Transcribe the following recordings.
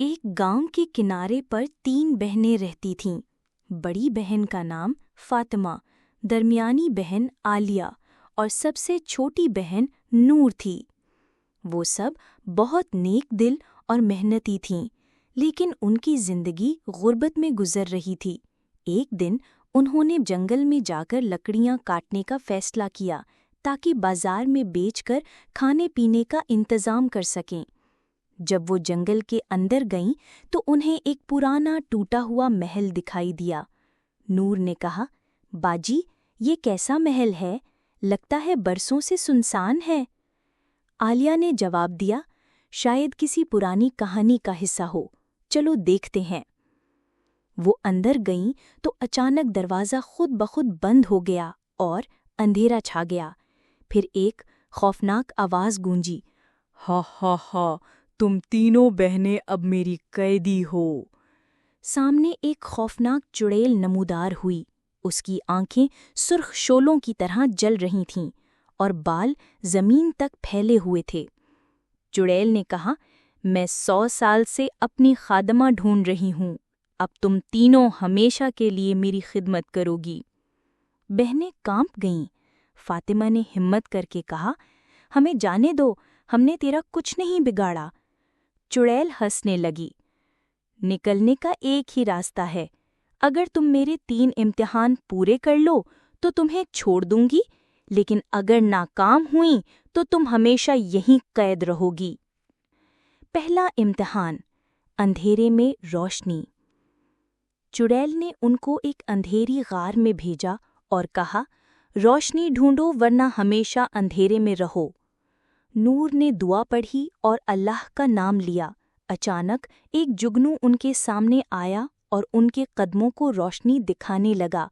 ایک گاؤں کے کنارے پر 3 بہنیں رہتی تھیں۔ بڑی بہن کا نام فاطمہ، درمیانی بہن عالیہ اور سب سے چھوٹی بہن نور تھی۔ وہ سب بہت نیک دل اور محنتی تھیں، لیکن ان کی زندگی غربت میں گزر رہی تھی۔ ایک دن انہوں نے جنگل میں جا کر لکڑیاں کاٹنے کا فیصلہ کیا تاکہ بازار میں بیچ کر کھانے پینے کا انتظام کر سکیں۔ جب وہ جنگل کے اندر گئیں تو انہیں ایک پرانا ٹوٹا ہوا محل دکھائی دیا۔ نور نے کہا، باجی، یہ کیسا محل ہے؟ لگتا ہے برسوں سے سنسان ہے۔ عالیہ نے جواب دیا، شاید کسی پرانی کہانی کا حصہ ہو، چلو دیکھتے ہیں۔ وہ اندر گئیں تو اچانک دروازہ خود بخود بند ہو گیا اور اندھیرا چھا گیا۔ پھر ایک خوفناک آواز گونجی، ہا ہا ہا، تم تینوں بہنیں اب میری قیدی ہو۔ سامنے ایک خوفناک چڑیل نمودار ہوئی۔ اس کی آنکھیں سرخ شعلوں کی طرح جل رہی تھیں اور بال زمین تک پھیلے ہوئے تھے۔ چڑیل نے کہا، میں 100 سال سے اپنی خادمہ ڈھونڈ رہی ہوں، اب تم تینوں ہمیشہ کے لیے میری خدمت کرو گی۔ بہنیں کانپ گئیں۔ فاطمہ نے ہمت کر کے کہا، ہمیں جانے دو، ہم نے تیرا کچھ نہیں بگاڑا۔ چڑیل ہنسنے لگی، نکلنے کا ایک ہی راستہ ہے، اگر تم میرے 3 امتحان پورے کر لو تو تمہیں چھوڑ دوں گی، لیکن اگر ناکام ہوئیں تو تم ہمیشہ یہیں قید رہو گی۔ پہلا امتحان، اندھیرے میں روشنی۔ چڑیل نے ان کو ایک اندھیری غار میں بھیجا اور کہا، روشنی ڈھونڈو ورنہ ہمیشہ اندھیرے میں رہو۔ نور نے دعا پڑھی اور اللہ کا نام لیا۔ اچانک ایک جگنو ان کے سامنے آیا اور ان کے قدموں کو روشنی دکھانے لگا۔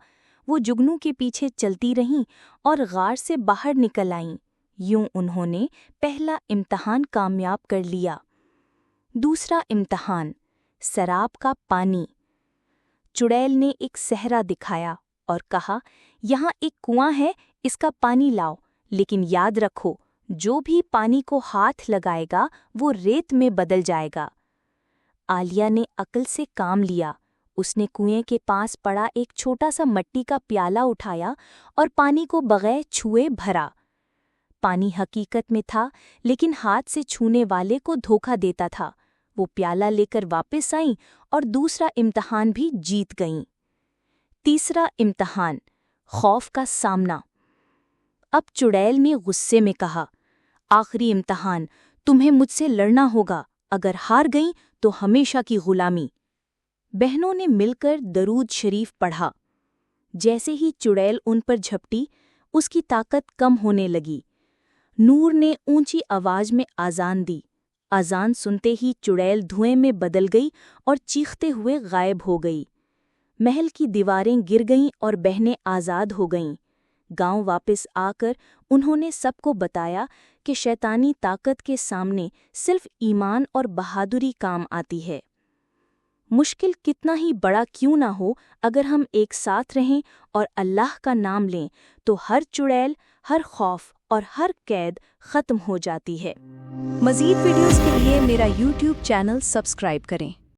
وہ جگنو کے پیچھے چلتی رہیں اور غار سے باہر نکل آئیں۔ یوں انہوں نے پہلا امتحان کامیاب کر لیا۔ دوسرا امتحان، سراب کا پانی۔ چڑیل نے ایک صحرا دکھایا اور کہا، یہاں ایک کنواں ہے، اس کا پانی لاؤ، لیکن یاد رکھو، جو بھی پانی کو ہاتھ لگائے گا وہ ریت میں بدل جائے گا۔ عالیہ نے عقل سے کام لیا۔ اس نے کنویں کے پاس پڑا ایک چھوٹا سا مٹی کا پیالہ اٹھایا اور پانی کو بغیر چھوئے بھرا۔ پانی حقیقت میں تھا، لیکن ہاتھ سے چھونے والے کو دھوکہ دیتا تھا۔ وہ پیالہ لے کر واپس آئیں اور دوسرا امتحان بھی جیت گئیں۔ تیسرا امتحان، خوف کا سامنا۔ اب چڑیل نے غصے میں کہا، آخری امتحان، تمہیں مجھ سے لڑنا ہوگا، اگر ہار گئیں تو ہمیشہ کی غلامی۔ بہنوں نے مل کر درود شریف پڑھا۔ جیسے ہی چڑیل ان پر جھپٹی، اس کی طاقت کم ہونے لگی۔ نور نے اونچی آواز میں آذان دی۔ آذان سنتے ہی چڑیل دھوئیں میں بدل گئی اور چیختے ہوئے غائب ہو گئی۔ محل کی دیواریں گر گئیں اور بہنیں آزاد ہو گئیں۔ گاؤں واپس آ کر انہوں نے سب کو بتایا کہ شیطانی طاقت کے سامنے صرف ایمان اور بہادری کام آتی ہے۔ مشکل کتنا ہی بڑا کیوں نہ ہو، اگر ہم ایک ساتھ رہیں اور اللہ کا نام لیں تو ہر چڑیل، ہر خوف اور ہر قید ختم ہو جاتی ہے۔ مزید ویڈیوز کے لیے میرا YouTube چینل سبسکرائب کریں۔